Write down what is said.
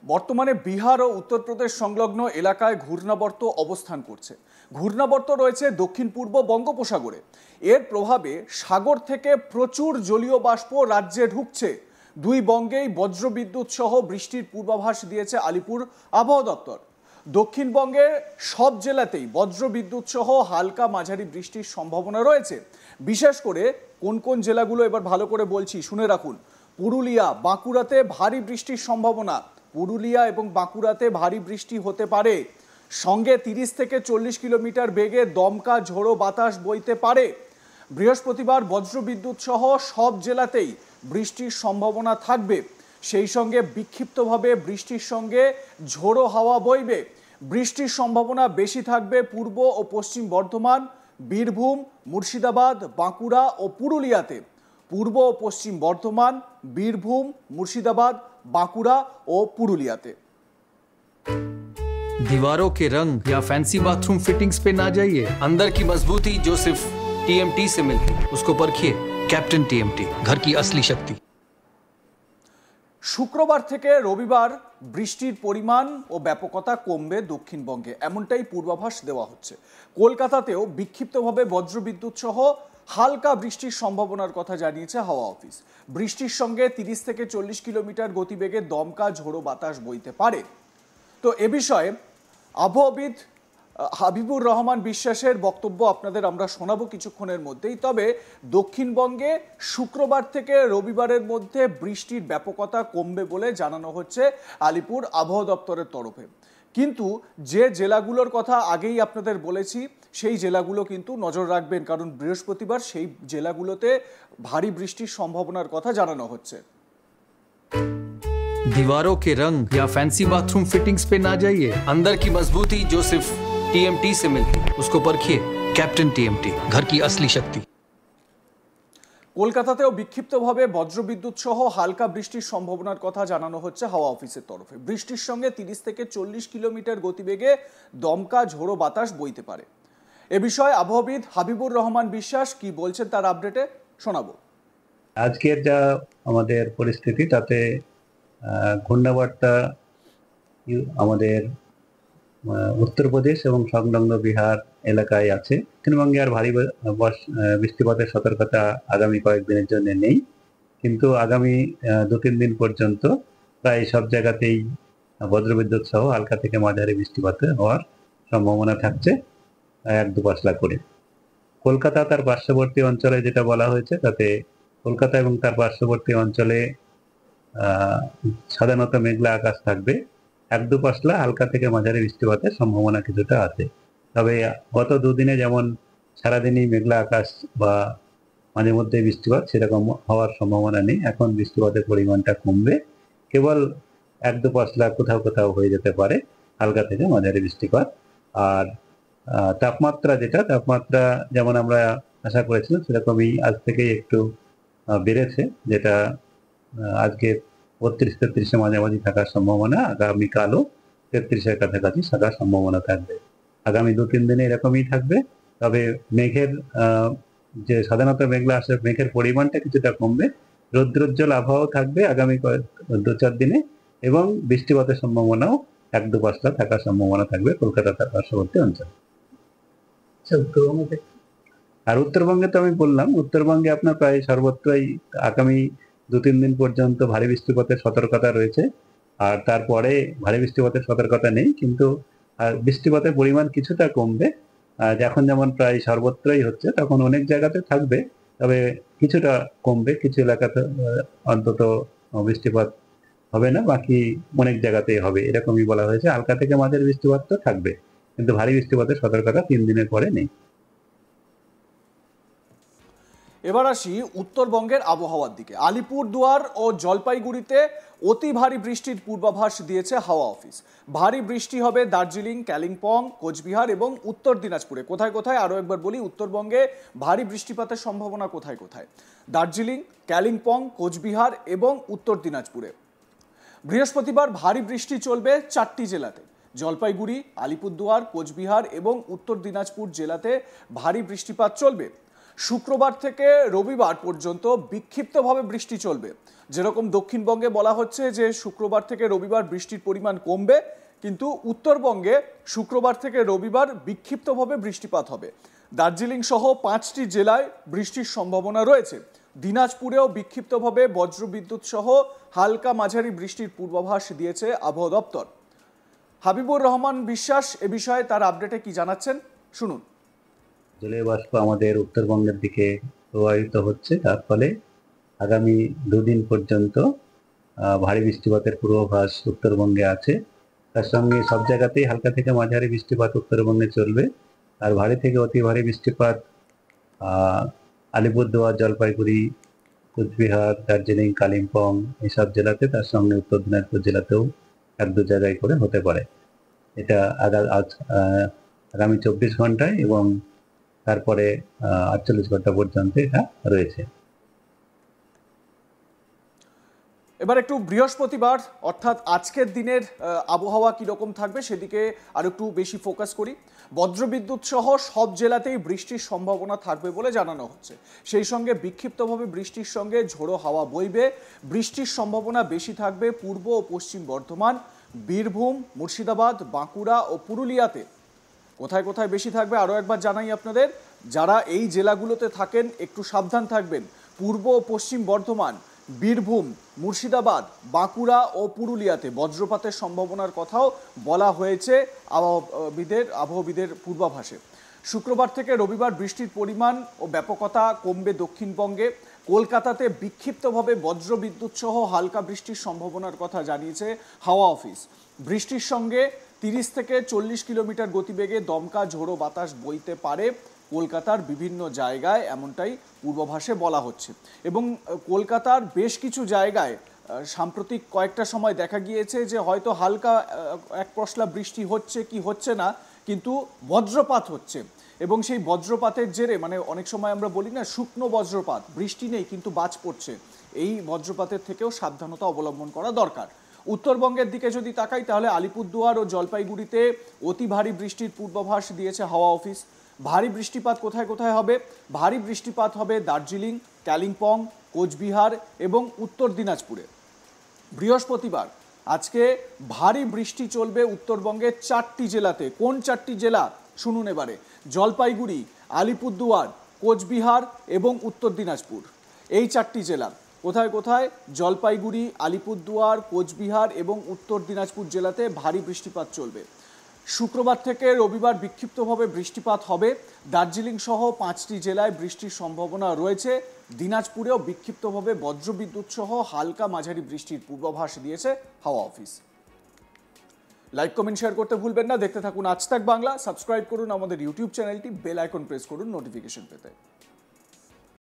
বর্তমানে বিহার ও উত্তরপ্রদেশ সংলগ্ন এলাকায় ঘূর্ণাবর্ত অবস্থান করছে। ঘূর্ণাবর্ত রয়েছে দক্ষিণ পূর্ব বঙ্গোপসাগরে। এর প্রভাবে সাগর থেকে প্রচুর জলীয় বাষ্প রাজ্যে ঢুকছে। দুই বঙ্গেই বজ্রবিদ্যুৎ সহ বৃষ্টির পূর্বাভাস দিয়েছে আলিপুর আবহাওয়া দপ্তর। দক্ষিণবঙ্গের সব জেলাতেই বজ্রবিদ্যুৎ সহ হালকা মাঝারি বৃষ্টির সম্ভাবনা রয়েছে। বিশেষ করে কোন কোন জেলাগুলো এবার ভালো করে বলছি, শুনে রাখুন। পুরুলিয়া, বাঁকুড়াতে ভারী বৃষ্টির সম্ভাবনা। পুরুলিয়া এবং বাঁকুড়াতে ভারী বৃষ্টি হতে পারে, সঙ্গে 30 থেকে 40 কিলোমিটার বেগে দমকা ঝোড়ো বাতাস বইতে পারে। বৃহস্পতিবার বজ্রবিদ্যুৎ সহ সব জেলাতেই বৃষ্টির সম্ভাবনা থাকবে। সেই সঙ্গে বিক্ষিপ্তভাবে বৃষ্টির সঙ্গে ঝোড়ো হাওয়া বইবে। বৃষ্টির সম্ভাবনা বেশি থাকবে পূর্ব ও পশ্চিম বর্ধমান, বীরভূম, মুর্শিদাবাদ, বাঁকুড়া ও পুরুলিয়াতে। পূর্ব ও পশ্চিম বর্ধমান, বীরভূম, মুর্শিদাবাদ, बांकुड़ा और पुरुलियाते। दीवारों के रंग या फैंसी बाथरूम फिटिंग्स पे ना जाइए। अंदर की मजबूती जो सिर्फ टीएमटी से मिलती, उसको परखिए। कैप्टन टीएमटी, घर की असली शक्ति। শুক্রবার থেকে রবিবার বৃষ্টির পরিমাণ ও ব্যাপকতা কমবে দক্ষিণবঙ্গে, এমনটাই পূর্বাভাস দেওয়া হচ্ছে। কলকাতাতেও বিক্ষিপ্তভাবে বজ্রবিদ্যুৎ সহ হালকা বৃষ্টির সম্ভাবনার কথা জানিয়েছে হাওয়া অফিস। বৃষ্টির সঙ্গে 30 থেকে 40 কিলোমিটার গতিবেগে দমকা ঝোড়ো বাতাস বইতে পারে। তো এ বিষয়ে আবহাওয়াবিদ হাবিবুর রহমান বিশ্বাসের বক্তব্য আপনাদের আমরা শোনাবো কিছুক্ষণের মধ্যেই। তবে দক্ষিণবঙ্গে শুক্রবার থেকে রবিবারের মধ্যে বৃষ্টির ব্যাপকতা কমবে বলে জানানো হচ্ছে আলিপুর আবহাওয়া দপ্তরের তরফে। কিন্তু যে জেলাগুলোর কথা আগেই আপনাদের বলেছি সেই জেলাগুলো কিন্তু নজর রাখবেন, কারণ বৃহস্পতিবার সেই জেলাগুলোতে ভারী বৃষ্টির সম্ভাবনার কথা জানানো হচ্ছে। दीवारों के रंग या फैंसी बाथरूम फिटिंग्स पे ना जाइए। अंदर की मजबूती जो सिर्फ टीएमटी से मिलती, उसको परखिए। कैप्टन टीएमटी, घर की असली शक्ति। কলকাতাতেও বিক্ষিপ্তভাবে বজ্রবিদ্যুৎ সহ হালকা বৃষ্টির সম্ভাবনার কথা জানানো হচ্ছে হাওয়া অফিসের তরফে। বৃষ্টির সঙ্গে 30 থেকে 40 কিলোমিটার গতিবেগে দমকা ঝোড়ো বাতাস বইতে পারে। এ বিষয়ে আবহাওয়াবিদ হাবিবুর রহমান বিশ্বাস কি বলছেন তার আপডেটে শোনাবো। আজকের যা আমাদের পরিস্থিতি তাতে ঘূর্ণাবর্তটা আমাদের উত্তরপ্রদেশ এবং সংলগ্ন বিহার এলাকায় আছে। দক্ষিণবঙ্গে আর ভারী বৃষ্টিপাতের সতর্কতা আগামী কয়েকদিনের জন্য নেই, কিন্তু আগামী 2-3 দিন পর্যন্ত প্রায় সব জায়গাতেই বজ্রবিদ্যুৎ সহ হালকা থেকে মাঝারি বৃষ্টিপাত হওয়ার সম্ভাবনা থাকছে 1-2 পশলা করে। কলকাতা তার পার্শ্ববর্তী অঞ্চলে যেটা বলা হয়েছে, তাতে কলকাতা এবং তার পার্শ্ববর্তী অঞ্চলে সাধারণত মেঘলা আকাশ থাকবে। 1-2 পশলা হালকা থেকে মাঝারি বৃষ্টিপাতের সম্ভাবনা কিছুটা আছে। তবে গত দুদিনে যেমন সারাদিনই মেঘলা আকাশ বা মাঝে মধ্যে বৃষ্টিপাত সেরকম হওয়ার সম্ভাবনা নেই। এখন বৃষ্টিপাতের পরিমাণটা কমবে, কেবল 1-2 পশলা কোথাও কোথাও হয়ে যেতে পারে হালকা থেকে মাঝারি বৃষ্টিপাত। আর তাপমাত্রা যেমন আমরা আশা করেছিলাম সেরকমই আজ থেকেই একটু বেড়েছে, যেটা আজকে 32-33-এর মাঝামাঝি থাকার সম্ভাবনা, আগামীকালও 33-এর কাছাকাছি থাকার সম্ভাবনা থাকবে। আগামী 2-3 দিনে এরকমই থাকবে। তবে মেঘের যে সাধারণত মেঘলা আসে, মেঘের পরিমাণটা কিছুটা কমবে। রৌদ্রোজ্জ্বল আবহাওয়া থাকবে আগামী 2-4 দিনে, এবং বৃষ্টিপাতের সম্ভাবনাও 1-2 পশলা থাকার সম্ভাবনা থাকবে কলকাতা তার পার্শ্ববর্তী অঞ্চলে। আর উত্তরবঙ্গে তো আমি বললাম, উত্তরবঙ্গে আপনার প্রায় সর্বত্রই আগামী 2-3 দিন পর্যন্ত ভারী বৃষ্টিপাতের সতর্কতা রয়েছে। আর তারপরে ভারী বৃষ্টিপাতের সতর্কতা নেই, কিন্তু বৃষ্টিপাতের পরিমাণ কিছুটা কমবে। এখন যেমন প্রায় সর্বত্রই হচ্ছে, তখন অনেক জায়গাতে থাকবে, তবে কিছুটা কমবে। কিছু এলাকাতে অন্তত বৃষ্টিপাত হবে না, বাকি অনেক জায়গাতেই হবে, এরকমই বলা হয়েছে। হালকা থেকে মাঝারি বৃষ্টিপাত তো থাকবে, কিন্তু ভারী বৃষ্টিপাতের সতর্কতা 3 দিনের পরে নেই। এবার আসি উত্তরবঙ্গের আবহাওয়ার দিকে। আলিপুরদুয়ার ও জলপাইগুড়িতে অতি ভারী বৃষ্টির পূর্বাভাস দিয়েছে হাওয়া অফিস। ভারী বৃষ্টি হবে দার্জিলিং, কালিম্পং, কোচবিহার এবং উত্তর দিনাজপুরে। কোথায় কোথায় আরও একবার বলি, উত্তরবঙ্গে ভারী বৃষ্টিপাতের সম্ভাবনা কোথায় কোথায়: দার্জিলিং, কালিম্পং, কোচবিহার এবং উত্তর দিনাজপুরে। বৃহস্পতিবার ভারী বৃষ্টি চলবে 4টি জেলাতে: জলপাইগুড়ি, আলিপুরদুয়ার, কোচবিহার এবং উত্তর দিনাজপুর জেলাতে ভারী বৃষ্টিপাত চলবে। শুক্রবার থেকে রবিবার পর্যন্ত বিক্ষিপ্তভাবে বৃষ্টি চলবে। যেরকম দক্ষিণবঙ্গে বলা হচ্ছে যে শুক্রবার থেকে রবিবার বৃষ্টির পরিমাণ কমবে, কিন্তু উত্তরবঙ্গে শুক্রবার থেকে রবিবার বিক্ষিপ্তভাবে বৃষ্টিপাত হবে। দার্জিলিং সহ 5টি জেলায় বৃষ্টির সম্ভাবনা রয়েছে। দিনাজপুরেও বিক্ষিপ্তভাবে বজ্রবিদ্যুৎ সহ হালকা মাঝারি বৃষ্টির পূর্বাভাস দিয়েছে আবহাওয়া দপ্তর। হাবিবুর রহমান বিশ্বাস এ বিষয়ে তার আপডেটে কি জানাচ্ছেন শুনুন। জলীয় বাষ্প আমাদের উত্তরবঙ্গের দিকে প্রবাহিত হচ্ছে, তার ফলে আগামী দুদিন পর্যন্ত ভারী বৃষ্টিপাতের পূর্বাভাস উত্তরবঙ্গে আছে। তার সঙ্গে সব জায়গাতেই হালকা থেকে মাঝারি বৃষ্টিপাত উত্তরবঙ্গে চলবে। আর ভারী থেকে অতি ভারী বৃষ্টিপাত আলিপুরদুয়ার, জলপাইগুড়ি, কোচবিহার, দার্জিলিং, কালিম্পং এইসব জেলাতে, তার সঙ্গে উত্তর দিনাজপুর জেলাতেও 1-2 জায়গায় করে হতে পারে। এটা আগামী 24 ঘন্টায় এবং তারপরে 48 ঘন্টা পর্যন্ত এটা রয়েছে। এবার একটু বৃহস্পতিবার অর্থাৎ আজকের দিনের আবহাওয়া কীরকম থাকবে সেদিকে আর একটু বেশি ফোকাস করি। বজ্রবিদ্যুৎ সহ সব জেলাতেই বৃষ্টির সম্ভাবনা থাকবে বলে জানানো হচ্ছে। সেই সঙ্গে বিক্ষিপ্তভাবে বৃষ্টির সঙ্গে ঝোড়ো হাওয়া বইবে। বৃষ্টির সম্ভাবনা বেশি থাকবে পূর্ব ও পশ্চিম বর্ধমান, বীরভূম, মুর্শিদাবাদ, বাঁকুড়া ও পুরুলিয়াতে। কোথায় কোথায় বেশি থাকবে আরও একবার জানাই আপনাদের, যারা এই জেলাগুলোতে থাকেন একটু সাবধান থাকবেন। পূর্ব ও পশ্চিম বর্ধমান, বীরভূম, মুর্শিদাবাদ, বাঁকুড়া ও পুরুলিয়াতে বজ্রপাতের সম্ভাবনার কথাও বলা হয়েছে আবহাওয়াবিদের পূর্বাভাসে। শুক্রবার থেকে রবিবার বৃষ্টির পরিমাণ ও ব্যাপকতা কমবে দক্ষিণবঙ্গে। কলকাতাতে বিক্ষিপ্তভাবে বজ্রবিদ্যুৎ সহ হালকা বৃষ্টির সম্ভাবনার কথা জানিয়েছে হাওয়া অফিস। বৃষ্টির সঙ্গে 30 থেকে 40 কিলোমিটার গতিবেগে দমকা ঝোড়ো বাতাস বইতে পারে কলকাতার বিভিন্ন জায়গায়, এমনটাই পূর্বাভাসে বলা হচ্ছে। এবং কলকাতার বেশ কিছু জায়গায় সাম্প্রতিক কয়েকটা সময় দেখা গিয়েছে যে হয়তো হালকা এক পশলা বৃষ্টি হচ্ছে কি হচ্ছে না, কিন্তু বজ্রপাত হচ্ছে। এবং সেই বজ্রপাতের জেরে মানে অনেক সময় আমরা বলি না শুকনো বজ্রপাত, বৃষ্টি নেই কিন্তু বাজ পড়ছে, এই বজ্রপাতের থেকেও সাবধানতা অবলম্বন করা দরকার। উত্তরবঙ্গের দিকে যদি তাকাই তাহলে আলিপুরদুয়ার ও জলপাইগুড়িতে অতি ভারী বৃষ্টির পূর্বাভাস দিয়েছে হাওয়া অফিস। ভারী বৃষ্টিপাত কোথায় কোথায় হবে? ভারী বৃষ্টিপাত হবে দার্জিলিং, কালিম্পং, কোচবিহার এবং উত্তর দিনাজপুরে। বৃহস্পতিবার আজকে ভারী বৃষ্টি চলবে উত্তরবঙ্গের 4টি জেলাতে। কোন 4টি জেলা শুনুন এবারে। জলপাইগুড়ি, আলিপুরদুয়ার, কোচবিহার এবং উত্তর দিনাজপুর, এই 4টি জেলা। কোথায় কোথায়? জলপাইগুড়ি, আলিপুরদুয়ার, কোচবিহার এবং উত্তর দিনাজপুর জেলাতে ভারী বৃষ্টিপাত চলবে। শুক্রবার থেকে রবিবার বিক্ষিপ্তভাবে বৃষ্টিপাত হবে। দার্জিলিং সহ 5টি জেলায় বৃষ্টির সম্ভাবনা রয়েছে। দিনাজপুরেও বিক্ষিপ্তভাবে বজ্রবিদ্যুৎ সহ হালকা মাঝারি বৃষ্টির পূর্বাভাস দিয়েছে হাওয়া অফিস। লাইক, কমেন্ট, শেয়ার করতে ভুলবেন না। দেখতে থাকুন আজ তাক বাংলা। সাবস্ক্রাইব করুন আমাদের ইউটিউব চ্যানেলটি, বেল আইকন প্রেস করুন নোটিফিকেশন পেতে।